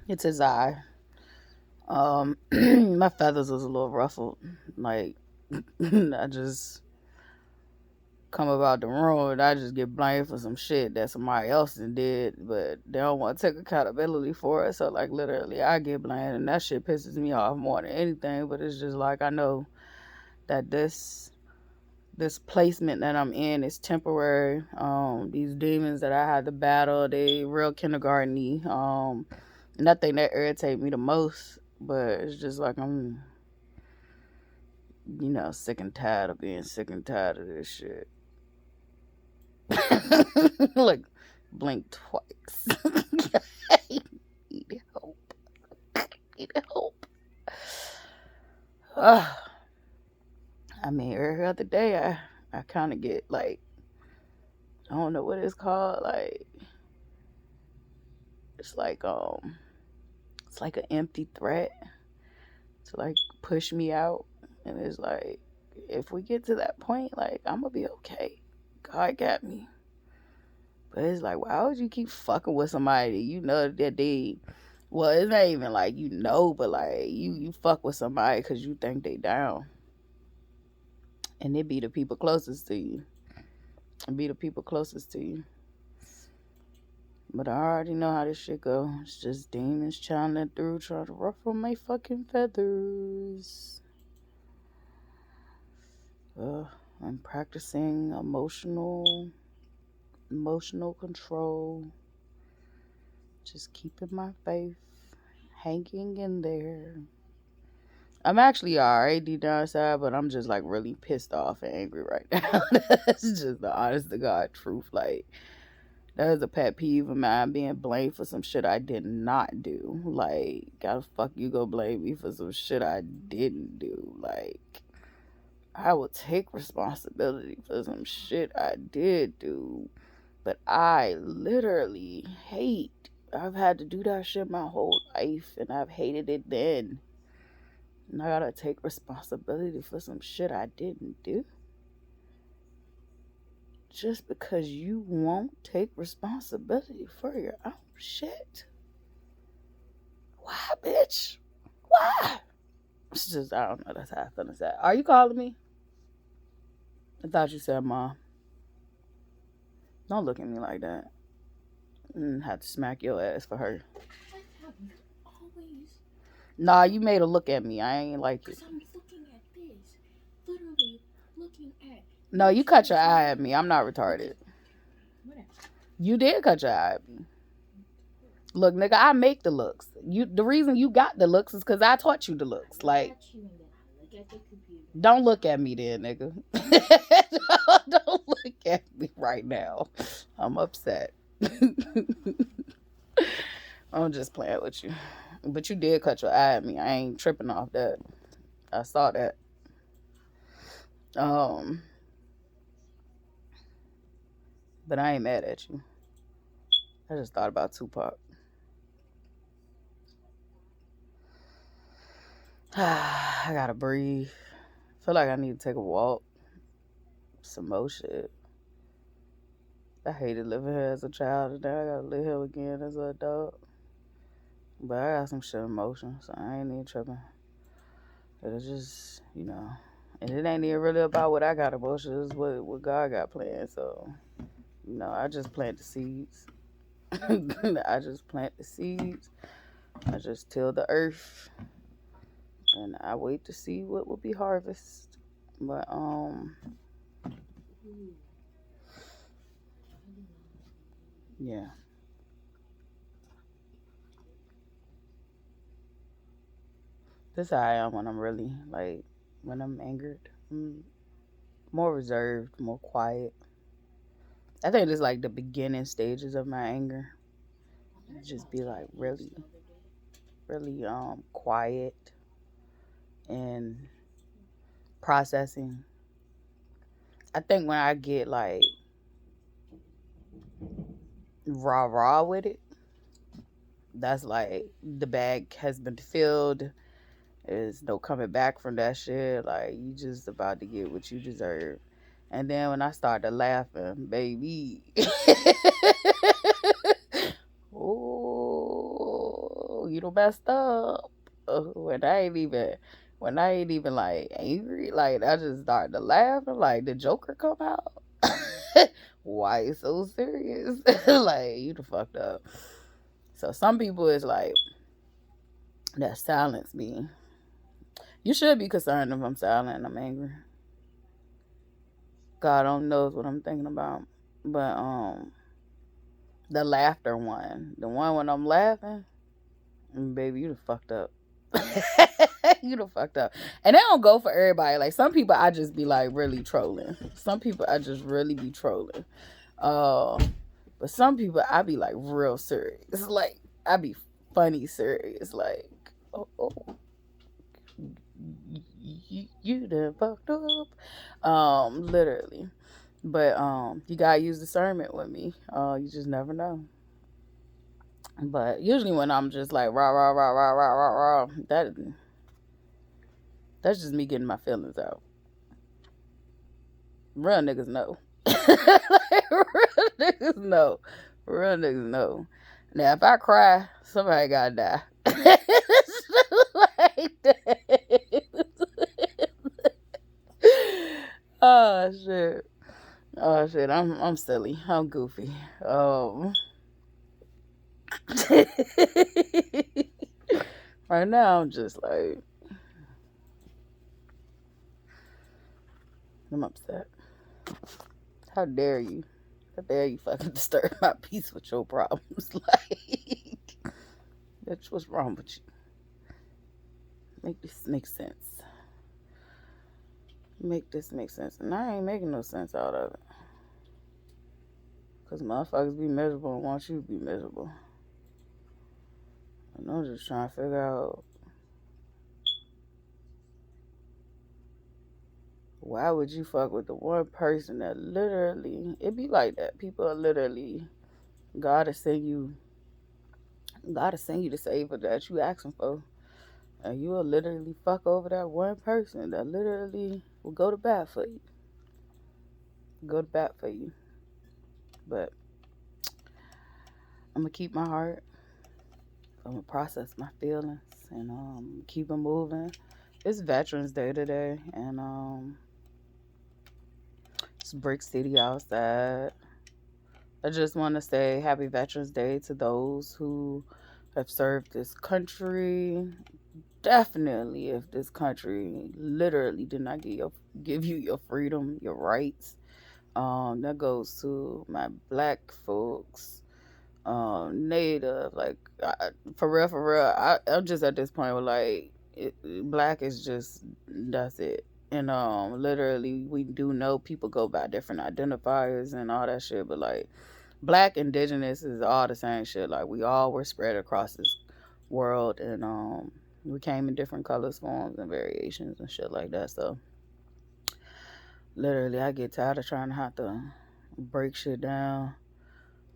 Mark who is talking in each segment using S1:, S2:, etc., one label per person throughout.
S1: It's his eye. My feathers was a little ruffled. Like, I just come about the room and I just get blamed for some shit that somebody else done did, but they don't want to take accountability for it. So, like, literally, I get blamed, and that shit pisses me off more than anything. But it's just like I know that this placement that I'm in is temporary. These demons that I had to battle, they real kindergarten-y. Nothing that irritate me the most, but it's just like I'm, sick and tired of being sick and tired of this shit. Like, blink twice. I need help. I need help. Uh, I mean, every other day I kind of get like, I don't know what it's called. Like, it's like it's like an empty threat to like push me out, and it's like if we get to that point, like I'm gonna be okay. God got me. But it's like, why would you keep fucking with somebody you know that they? Well, it's not even like but like you fuck with somebody because you think they down, and it be the people closest to you. It be the people closest to you. But I already know how this shit go. It's just demons channeling through, trying to ruffle my fucking feathers. I'm practicing emotional control. Just keeping my faith, hanging in there. I'm actually alright deep down inside, but I'm just like really pissed off and angry right now. That's just the honest to God truth. Like, that is a pet peeve of mine, being blamed for some shit I did not do. Like, how the fuck you go blame me for some shit I didn't do? Like, I will take responsibility for some shit I did do, but I literally hate. I've had to do that shit my whole life, and I've hated it then. And I gotta take responsibility for some shit I didn't do. Just because you won't take responsibility for your own shit. Why, bitch? Why? It's just, I don't know. That's how I feel inside. Are you calling me? I thought you said mom. Don't look at me like that. Have to smack your ass for her. Nah, you made her look at me. I ain't like it. I'm looking at this. Literally looking at. No, you cut your eye at me. I'm not retarded. You did cut your eye at me. Look, nigga, I make the looks. The reason you got the looks is because I taught you the looks. Like, don't look at me then, nigga. Don't look at me right now. I'm upset. I'm just playing with you. But you did cut your eye at me. I ain't tripping off that. I saw that. Um, but I ain't mad at you. I just thought about Tupac. I gotta breathe. Feel like I need to take a walk. Some more shit. I hated living here as a child, and now I gotta live here again as an adult. But I got some shit in motion, so I ain't even tripping. It's just, and it ain't even really about what I got in motion. It's what God got planned. So, I just plant the seeds. I just plant the seeds. I just till the earth, and I wait to see what will be harvest. But yeah. This how I am when I'm really like when I'm angered. I'm more reserved, more quiet. I think it's like the beginning stages of my anger. Just be like really, really quiet and processing. I think when I get like raw with it, that's like the bag has been filled. There's no coming back from that shit. Like, you just about to get what you deserve. And then when I started laughing, baby, you done messed up. When I ain't even like angry, like I just started to laugh and like the Joker come out. Why you so serious? Like you done fucked up. So some people is like that silence me. You should be concerned if I'm silent and I'm angry. God only knows what I'm thinking about. But the laughter one, the one when I'm laughing, baby, you done fucked up. You done fucked up. And they don't go for everybody. Like some people I just be like really trolling. Some people I just really be trolling. Uh but some people I be like real serious. It's like I be funny serious. Like, oh, you done fucked up. Literally. But you gotta use discernment with me. You just never know. But usually when I'm just like rah rah rah rah rah rah rah, that's just me getting my feelings out. Real niggas know. Like, real niggas know. Real niggas know. Now if I cry, somebody gotta die. It's just like that. Oh shit. Oh shit. I'm silly. I'm goofy. Right now I'm just like I'm upset. How dare you? How dare you fucking disturb my peace with your problems? Like, bitch, what's wrong with you? Make this make sense. Make this make sense. And I ain't making no sense out of it. Because motherfuckers be miserable and want you to be miserable. And I'm just trying to figure out why would you fuck with the one person that literally, it be like that. People are literally, God to send you the savor that you asking for. And you will literally fuck over that one person that literally will go to bat for you. Go to bat for you. But I'm going to keep my heart. I'm going to process my feelings and keep it moving. It's Veterans Day today. And it's Brick City outside. I just want to say happy Veterans Day to those who have served this country. Definitely, if this country literally did not give you your freedom, your rights, that goes to my black folks, native, like for real. I'm just at this point where like black is just that's it. And literally, we do know people go by different identifiers and all that shit, but like black, indigenous is all the same shit. Like we all were spread across this world, and we came in different colors, forms, and variations and shit like that. So literally, I get tired of trying to have to break shit down,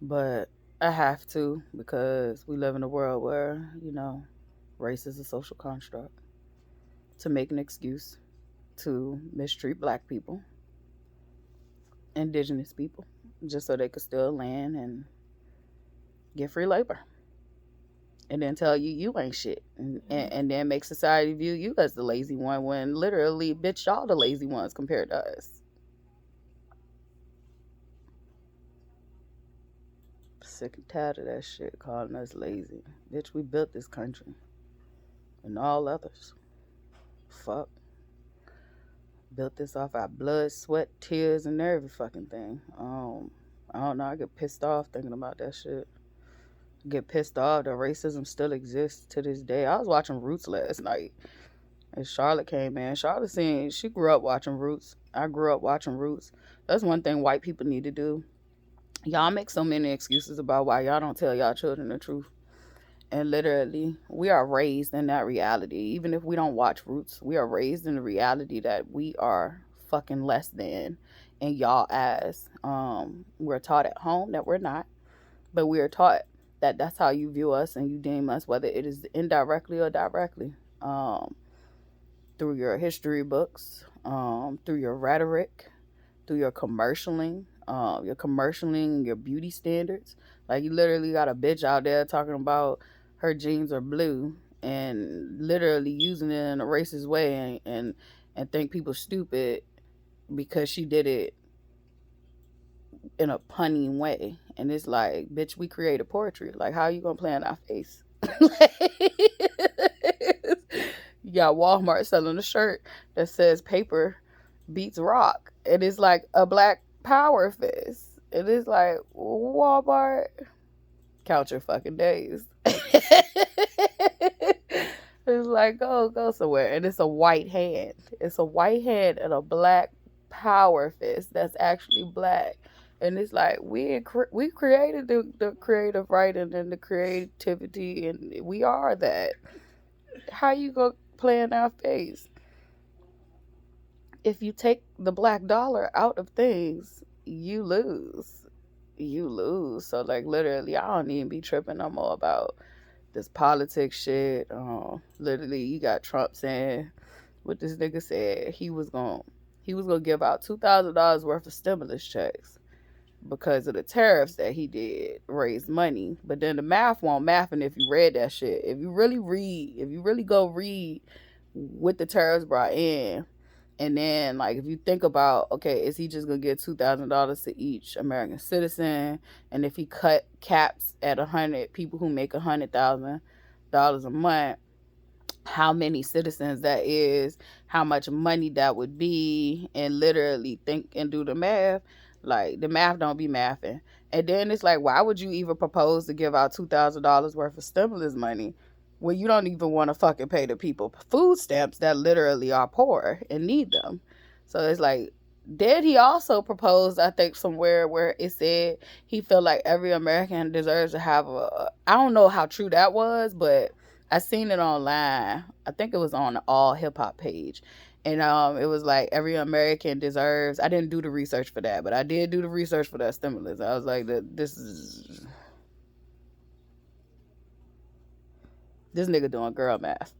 S1: but I have to because we live in a world where race is a social construct to make an excuse to mistreat black people, indigenous people, just so they could steal land and get free labor. And then tell you ain't shit. And then make society view you as the lazy one when literally, bitch, y'all the lazy ones compared to us. Sick and tired of that shit calling us lazy. Bitch, we built this country. And all others. Fuck. Built this off our blood, sweat, tears, and every fucking thing. I don't know. I get pissed off thinking about that shit. Get pissed off that racism still exists to this day. I was watching Roots last night. And Charlotte came in. She grew up watching Roots. I grew up watching Roots. That's one thing white people need to do. Y'all make so many excuses about why y'all don't tell y'all children the truth. And literally, we are raised in that reality. Even if we don't watch Roots, we are raised in the reality that we are fucking less than in y'all eyes. We're taught at home that we're not, but we are taught that that's how you view us and you deem us, whether it is indirectly or directly, through your history books, through your rhetoric, through your commercialing, your beauty standards. Like you literally got a bitch out there talking about her jeans are blue, and literally using it in a racist way, and think people stupid because she did it in a punning way. And it's like, bitch, we created poetry. Like, how are you gonna play in our face? You got Walmart selling a shirt that says paper beats rock. It is like a black power fist. It is like, Walmart, count your fucking days. It's like, go somewhere. And it's a white hand. It's a white hand and a black power fist that's actually black. And it's like, we created the creative writing and the creativity, and we are that. How you go play in our face? If you take the black dollar out of things, you lose. You lose. So like, literally, I don't even be tripping no more about this politics shit. Literally, you got Trump saying what this nigga said. He was gonna give out $2,000 worth of stimulus checks because of the tariffs that he did raise money. But then the math won't math. And if you read that shit, if you really go read what the tariffs brought in, and then, like, if you think about, okay, is he just gonna give $2,000 to each American citizen? And if he cut caps at 100 people who make $100,000 a month, how many citizens that is, how much money that would be, and literally think and do the math. Like, the math don't be mathing. And then it's like, why would you even propose to give out $2,000 worth of stimulus money when you don't even want to fucking pay the people food stamps that literally are poor and need them? So it's like, then he also proposed, I think, somewhere where it said he felt like every American deserves to have I don't know how true that was, but I seen it online. I think it was on the All Hip Hop page. And it was like, every American deserves. I didn't do the research for that, but I did do the research for that stimulus. I was like, this nigga doing girl math.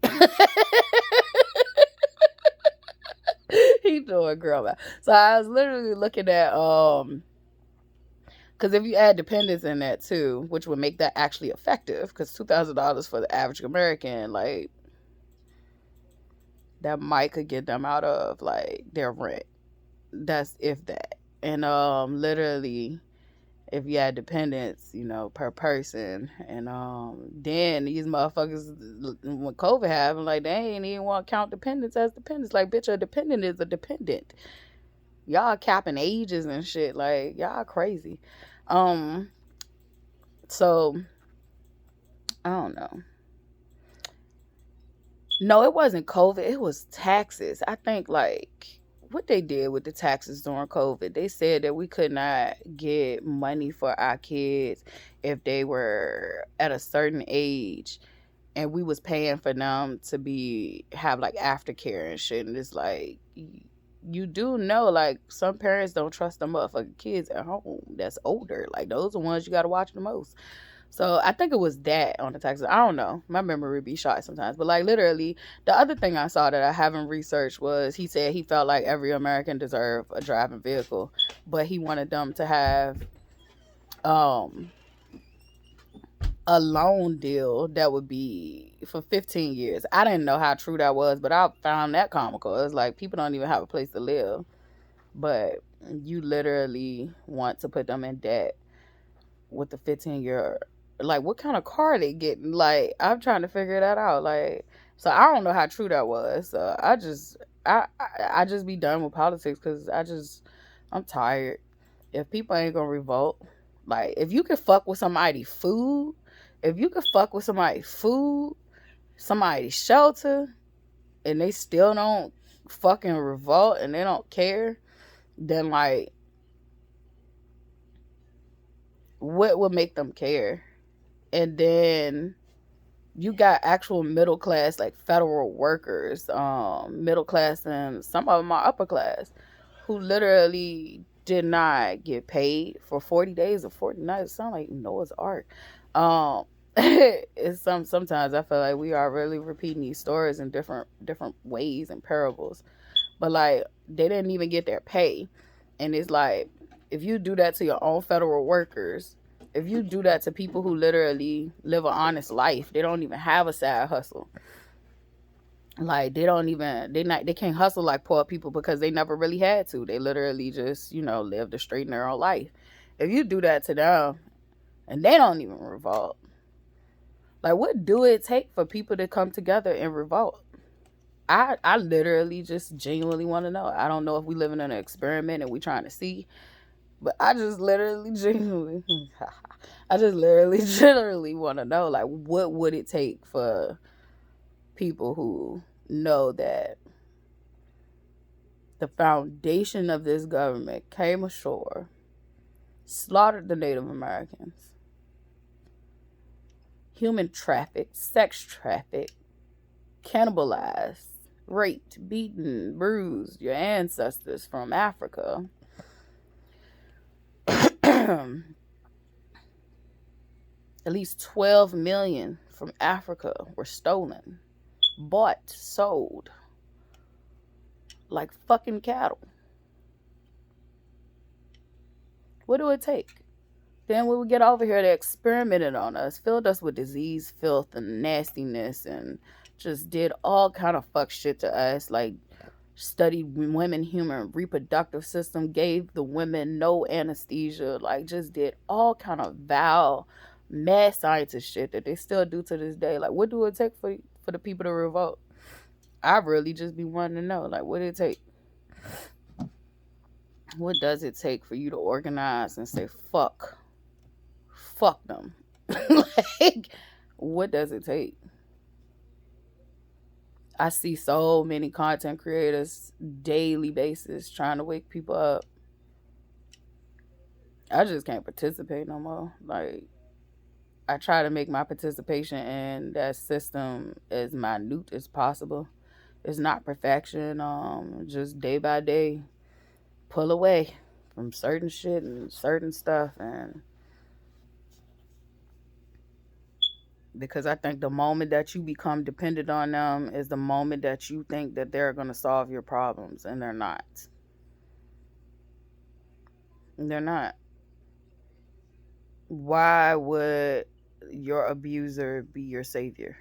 S1: He doing girl math. So I was literally looking at because if you add dependents in that too, which would make that actually effective, because $2,000 for the average American, like, that might could get them out of like their rent. That's if that. And literally, if you had dependents, per person, and then these motherfuckers, when COVID happened, like, they ain't even want to count dependents as dependents. Like, bitch, a dependent is a dependent. Y'all capping ages and shit. Like, y'all crazy. So I don't know. No, it wasn't COVID. It was taxes. I think, like, what they did with the taxes during COVID, they said that we could not get money for our kids if they were at a certain age, and we was paying for them to have like aftercare and shit. And it's like, you do know, like, some parents don't trust them motherfucking kids at home that's older. Like, those are the ones you got to watch the most. So I think it was that on the taxes. I don't know. My memory be shot sometimes. But like, literally, the other thing I saw that I haven't researched was, he said he felt like every American deserved a driving vehicle, but he wanted them to have um a loan deal that would be for 15 years. I didn't know how true that was, but I found that comical. It's like, people don't even have a place to live, but you literally want to put them in debt with the 15-year. Like, what kind of car they getting? Like, I'm trying to figure that out. Like, so I don't know how true that was. So I just be done with politics, because I'm tired. If people ain't gonna revolt, like, if you could fuck with somebody's food, somebody's shelter, and they still don't fucking revolt and they don't care, then, like, what would make them care? And then you got actual middle class, like federal workers, middle class, and some of them are upper class, who literally did not get paid for 40 days or 40 nights. It sounds like Noah's Ark. It's sometimes I feel like we are really repeating these stories in different ways and parables. But like, they didn't even get their pay. And it's like, if you do that to your own federal workers, If you do that to people who literally live an honest life, they don't even have a side hustle. Like they can't hustle like poor people because they never really had to. They literally just, lived a straight and narrow life. If you do that to them and they don't even revolt, like what do it take for people to come together and revolt? I literally just genuinely want to know. I don't know if we living in an experiment and we trying to see, but I just literally genuinely I just literally generally want to know, like, what would it take for people who know that the foundation of this government came ashore, slaughtered the Native Americans, human trafficked, sex trafficked, cannibalized, raped, beaten, bruised your ancestors from Africa. At least 12 million from Africa were stolen, bought, sold like fucking cattle. What do it take? Then when we get over here, they experimented on us, filled us with disease, filth, and nastiness, and just did all kind of fuck shit to us. Like studied women human reproductive system, gave the women no anesthesia, like just did all kind of vile mad scientist shit that they still do to this day. Like what do it take for the people to revolt? I really just be wanting to know, like, what it take? What does it take for you to organize and say fuck them? Like, what does it take? I see so many content creators daily basis trying to wake people up. I just can't participate no more. Like, I try to make my participation in that system as minute as possible. It's not perfection. Just day by day, pull away from certain shit and certain stuff, and because I think the moment that you become dependent on them is the moment that you think that they're going to solve your problems, and they're not. They're not. Why would your abuser be your savior?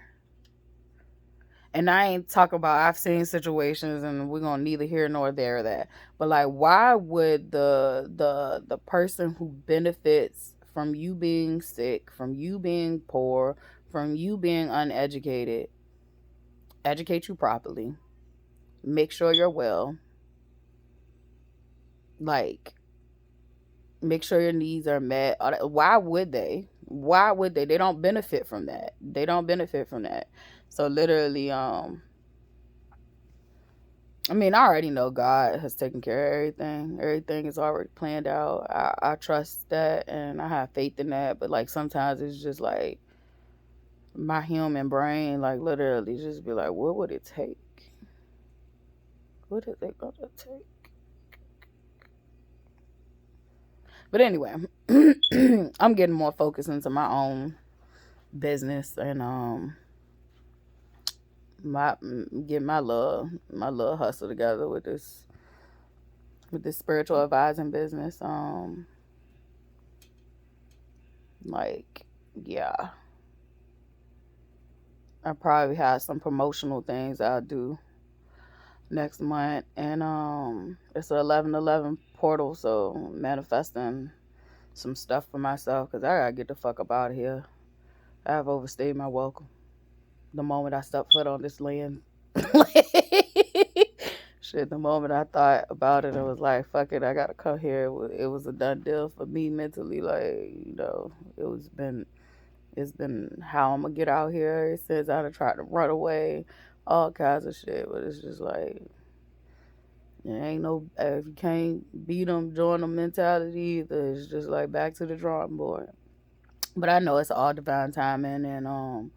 S1: And I ain't talking about, I've seen situations and we're gonna neither here nor there that. But like, why would the person who benefits from you being sick, from you being poor, from you being uneducated, educate you properly, make sure you're well, like make sure your needs are met? Why would they? Why would they? They don't benefit from that. They don't benefit from that. So literally, I mean, I already know God has taken care of everything. Everything is already planned out. I trust that and I have faith in that. But like sometimes it's just like my human brain, like literally just be like, what would it take? What is it gonna take? But anyway, I'm getting more focused into my own business and my get my little hustle together with this spiritual advising business. Like, yeah, I probably have some promotional things I'll do next month, and it's a 11/11 portal, so manifesting some stuff for myself because I gotta get the fuck up out of here. I have overstayed my welcome the moment I stepped foot on this land. Shit, the moment I thought about it, it was like, fuck it, I gotta come here. It was a done deal for me mentally. Like, it's been how I'm gonna get out here since I done tried to run away, all kinds of shit. But it's just like, it ain't no, if you can't beat them, join them mentality either. It's just like back to the drawing board. But I know it's all divine timing and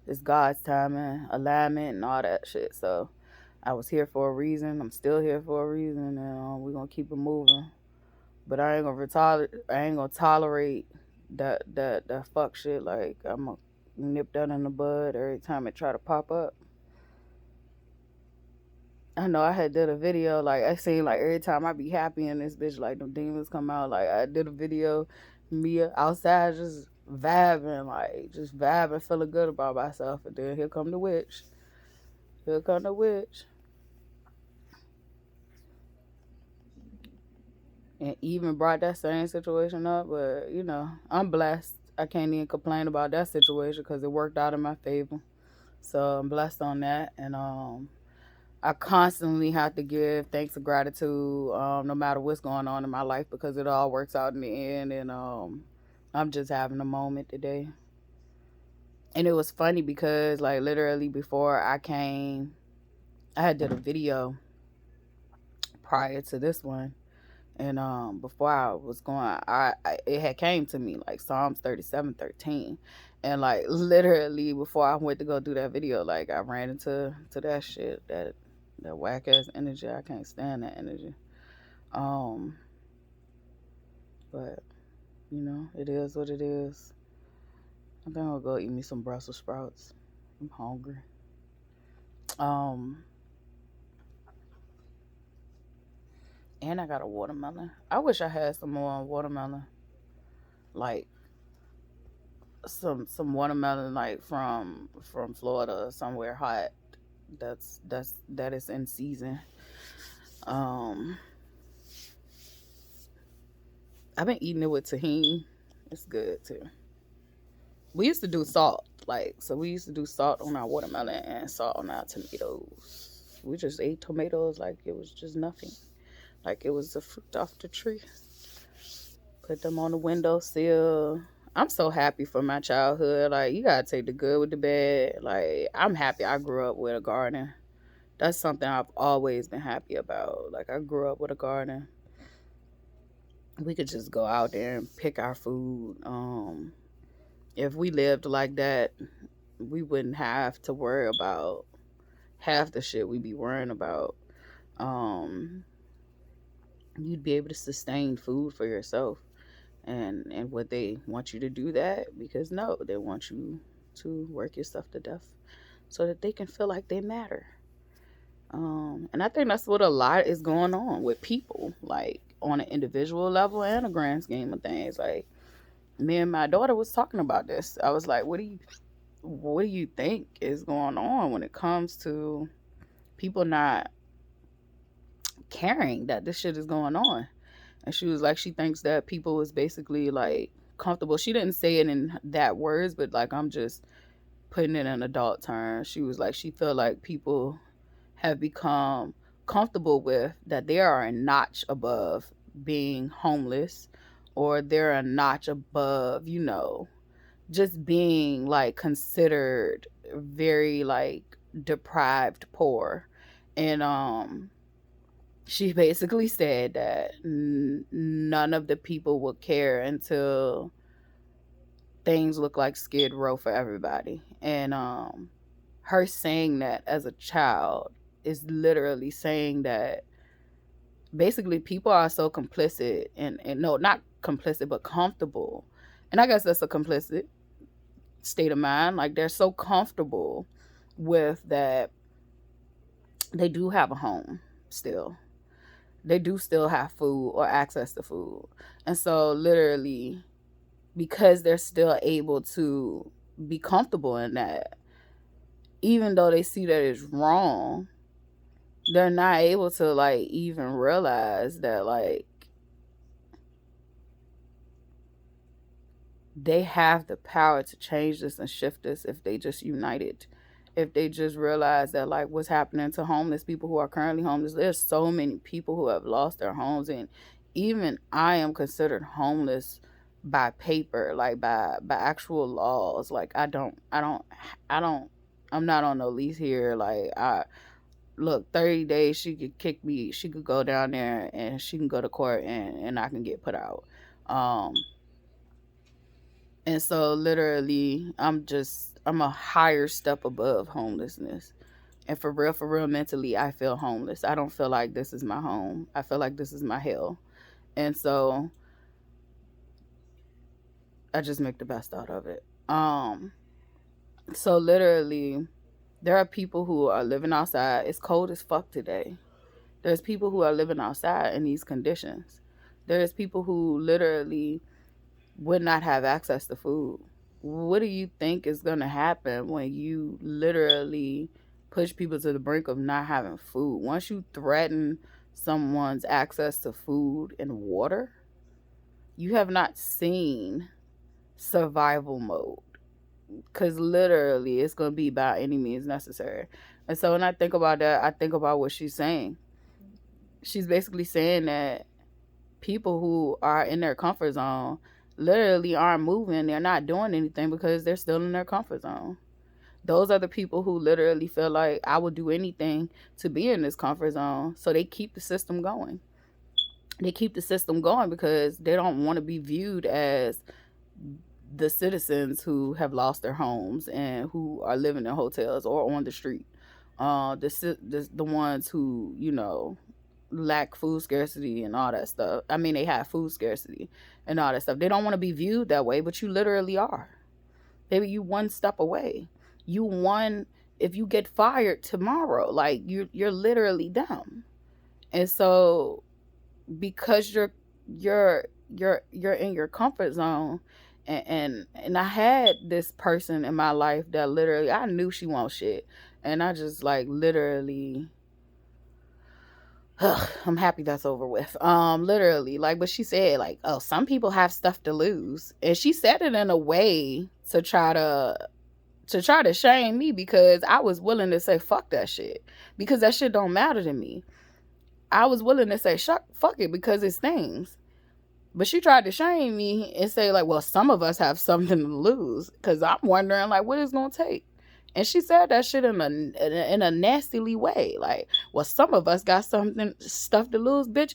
S1: it's God's timing, alignment, and all that shit. So I was here for a reason. I'm still here for a reason, and we're gonna keep it moving. But I ain't gonna tolerate that fuck shit. Like I'm gonna nip that in the bud every time it try to pop up. I know I had did a video, like I seen like every time I be happy in this bitch, like them demons come out. Like I did a video Me outside just vibing, like just vibing, feeling good about myself, and then here come the witch. Here come the witch. And even brought that same situation up, but I'm blessed. I can't even complain about that situation because it worked out in my favor. So I'm blessed on that, and I constantly have to give thanks and gratitude, no matter what's going on in my life, because it all works out in the end. And I'm just having a moment today. And it was funny because, like, literally before I came, I had did a video prior to this one, and before I was going, I it had came to me like Psalms 37:13, and like literally before I went to go do that video, like I ran into that shit, that whack ass energy. I can't stand that energy. Um, but it is what it is. I think I'll go eat me some Brussels sprouts. I'm hungry. Um, and I got a watermelon. I wish I had some more watermelon, like some watermelon, like from Florida, somewhere hot. That is in season. Um, I've been eating it with tahini. It's good too. We used to do salt, like so. We used to do salt on our watermelon and salt on our tomatoes. We just ate tomatoes like it was just nothing, like it was a fruit off the tree. Put them on the windowsill. I'm so happy for my childhood. Like, you gotta take the good with the bad. Like, I'm happy I grew up with a garden. That's something I've always been happy about. Like, I grew up with a garden. We could just go out there and pick our food. If we lived like that, we wouldn't have to worry about half the shit we be worrying about. Um, you'd be able to sustain food for yourself. And would they want you to do that? Because no, they want you to work yourself to death so that they can feel like they matter. And I think that's what a lot is going on with people, like on an individual level and a grand scheme of things. Like, me and my daughter was talking about this. I was like, what do you think is going on when it comes to people not caring that this shit is going on? And she was like, she thinks that people is basically like comfortable. She didn't say it in that words, but like I'm just putting it in adult terms. She was like, she felt like people have become comfortable with that they are a notch above being homeless, or they're a notch above, just being like considered very like deprived poor. And she basically said that none of the people would care until things look like Skid Row for everybody. And her saying that as a child is literally saying that basically people are so complicit, and no, not complicit, but comfortable. And I guess that's a complicit state of mind. Like, they're so comfortable with that they do have a home still. They do still have food or access to food. And so, literally, because they're still able to be comfortable in that, even though they see that it's wrong, they're not able to, like, even realize that, like, they have the power to change this and shift this if they just united. If they just realize that, like, what's happening to homeless people who are currently homeless, there's so many people who have lost their homes. And even I am considered homeless by paper, like by actual laws. Like, I don't I'm not on no lease here. Like, I look, 30 days she could kick me, she could go down there and she can go to court, and I can get put out. um and so, literally, I'm a higher step above homelessness. And for real, mentally, I feel homeless. I don't feel like this is my home. I feel like this is my hell. And so I just make the best out of it. So literally, there are people who are living outside. It's cold as fuck today. There's people who are living outside in these conditions. There's people who literally would not have access to food. What do you think is going to happen when you literally push people to the brink of not having food? Once you threaten someone's access to food and water, you have not seen survival mode, because literally it's going to be by any means necessary. And so when I think about that, I think about what she's saying. She's basically saying that people who are in their comfort zone literally aren't moving, they're not doing anything because they're still in their comfort zone. Those are the people who literally feel like I would do anything to be in this comfort zone. So they keep the system going. They keep the system going because they don't want to be viewed as the citizens who have lost their homes and who are living in hotels or on the street. The ones who, lack food scarcity and all that stuff. I mean, they have food scarcity and all that stuff. They don't want to be viewed that way, but you literally are. Maybe you one step away. You one if you get fired tomorrow, like you're literally dumb. And so because you're in your comfort zone, and I had this person in my life that literally I knew she won't shit, and I just like literally I'm happy that's over with. Literally, like, but she said, like, oh, some people have stuff to lose. And she said it in a way to try to shame me because I was willing to say fuck that shit. Because that shit don't matter to me. I was willing to say fuck it because it stings. But she tried to shame me and say, like, well, some of us have something to lose. Because I'm wondering, like, what it's going to take. And she said that shit in a nastily way. Like, well, some of us got stuff to lose, bitch.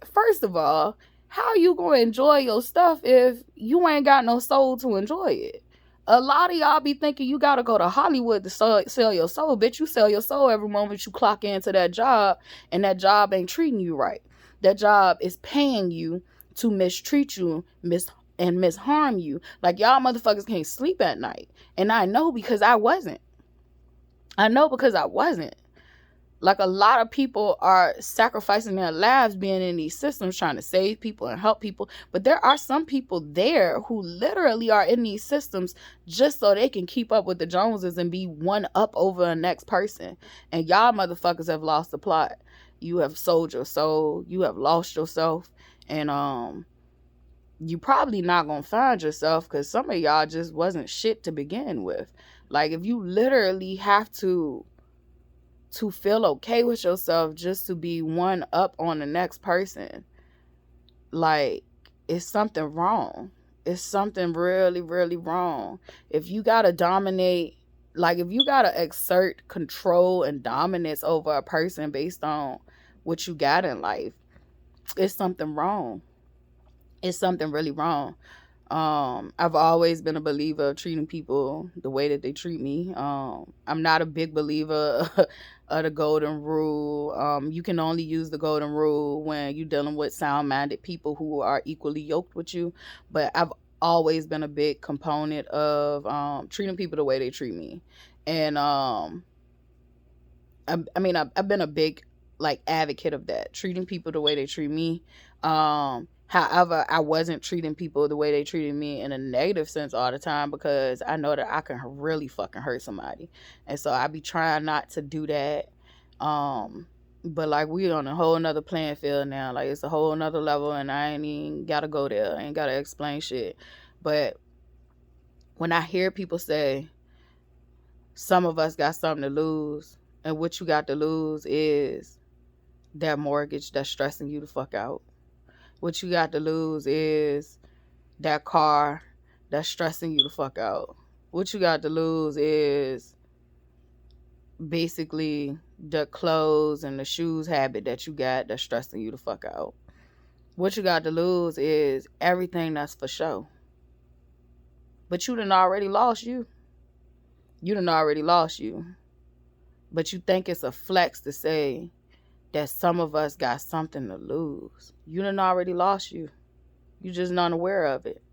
S1: First of all, how you going to enjoy your stuff if you ain't got no soul to enjoy it? A lot of y'all be thinking you got to go to Hollywood to sell your soul. Bitch, you sell your soul every moment you clock into that job, and that job ain't treating you right. That job is paying you to mistreat you, misharm you. Like, y'all motherfuckers can't sleep at night. And I know because I wasn't. Like, a lot of people are sacrificing their lives being in these systems trying to save people and help people. But there are some people there who literally are in these systems just so they can keep up with the Joneses and be one up over the next person. And y'all motherfuckers have lost the plot. You have sold your soul. You have lost yourself. And you probably not gonna find yourself because some of y'all just wasn't shit to begin with. Like, if you literally have to feel okay with yourself just to be one up on the next person, like, it's something wrong. It's something really, really wrong. If you gotta dominate, like, if you gotta exert control and dominance over a person based on what you got in life, it's something wrong. It's something really wrong. I've always been a believer of treating people the way that they treat me. I'm not a big believer of the golden rule. You can only use the golden rule when you're dealing with sound-minded people who are equally yoked with you. But I've always been a big component of treating people the way they treat me. And I've been a big, like, advocate of that, treating people the way they treat me. However, I wasn't treating people the way they treated me in a negative sense all the time because I know that I can really fucking hurt somebody. And so I be trying not to do that. But, like, we on a whole nother playing field now. Like, it's a whole nother level, and I ain't even gotta go there. I ain't gotta explain shit. But when I hear people say, some of us got something to lose, and what you got to lose is that mortgage that's stressing you the fuck out. What you got to lose is that car that's stressing you the fuck out. What you got to lose is basically the clothes and the shoes habit that you got that's stressing you the fuck out. What you got to lose is everything that's for show. But you done already lost you. You done already lost you. But you think it's a flex to say that some of us got something to lose. You done already lost you. You just not aware of it.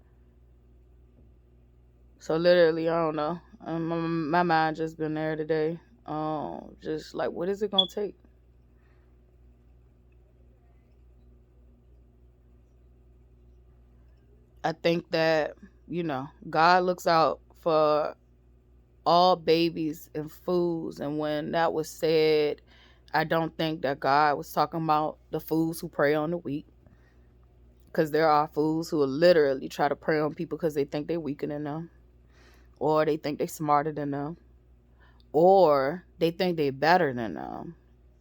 S1: So literally, I don't know. My mind just been there today. Just like, what is it gonna take? I think that, God looks out for all babies and fools. And when that was said, I don't think that God was talking about the fools who prey on the weak. Because there are fools who will literally try to prey on people because they think they're weaker than them, or they think they're smarter than them, or they think they're better than them.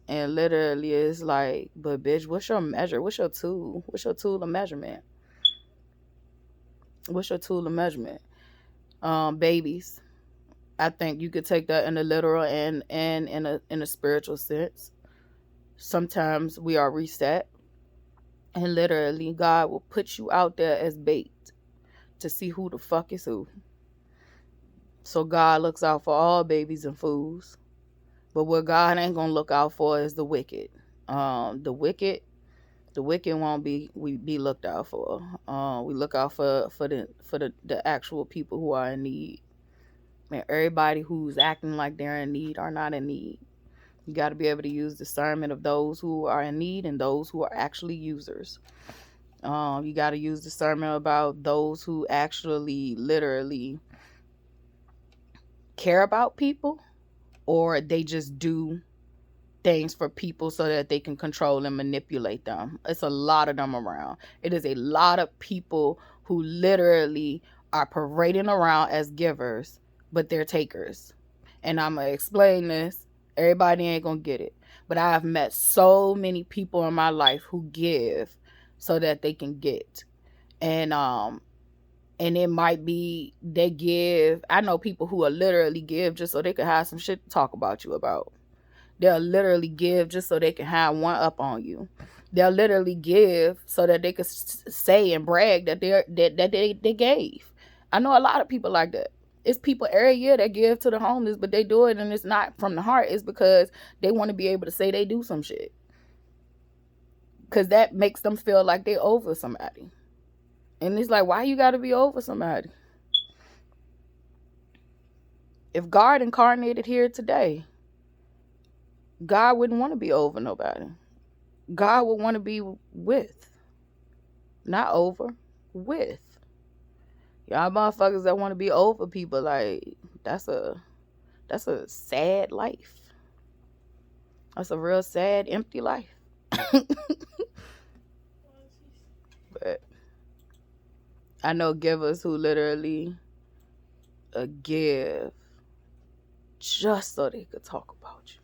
S1: And literally it's like, but bitch, what's your measure? What's your tool? What's your tool of measurement? What's your tool of measurement? Babies. I think you could take that in a literal and in a spiritual sense. Sometimes we are reset, and literally God will put you out there as bait to see who the fuck is who. So God looks out for all babies and fools. But what God ain't gonna look out for is the wicked. The wicked won't be looked out for. We look out for the actual people who are in need. And everybody who's acting like they're in need are not in need. You got to be able to use discernment of those who are in need and those who are actually users. You got to use discernment about those who actually literally care about people, or they just do things for people so that they can control and manipulate them. It's a lot of them around. It is a lot of people who literally are parading around as givers, but they're takers. And I'm going to explain this. Everybody ain't going to get it. But I have met so many people in my life who give so that they can get. And it might be they give. I know people who will literally give just so they can have some shit to talk about you about. They'll literally give just so they can have one up on you. They'll literally give so that they can say and brag that they gave. I know a lot of people like that. It's people every year that give to the homeless, but they do it and it's not from the heart. It's because they want to be able to say they do some shit. Because that makes them feel like they over somebody. And it's like, why you got to be over somebody? If God incarnated here today, God wouldn't want to be over nobody. God would want to be with. Not over. With. Y'all motherfuckers that want to be over people, like, that's a sad life. That's a real sad, empty life. But I know givers who literally give just so they could talk about you.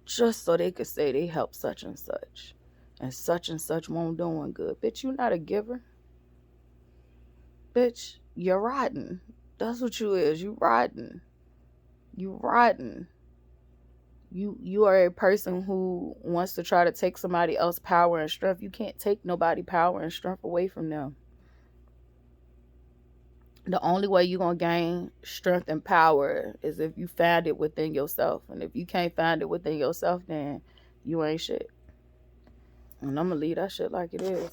S1: Just so they could say they helped such and such won't do one good. Bitch, you not a giver. Bitch, you're rotten. That's what you is. You rotten. You rotten. You are a person who wants to try to take somebody else's power and strength. You can't take nobody power and strength away from them. The only way you're going to gain strength and power is if you find it within yourself. And if you can't find it within yourself, then you ain't shit. And I'm going to leave that shit like it is.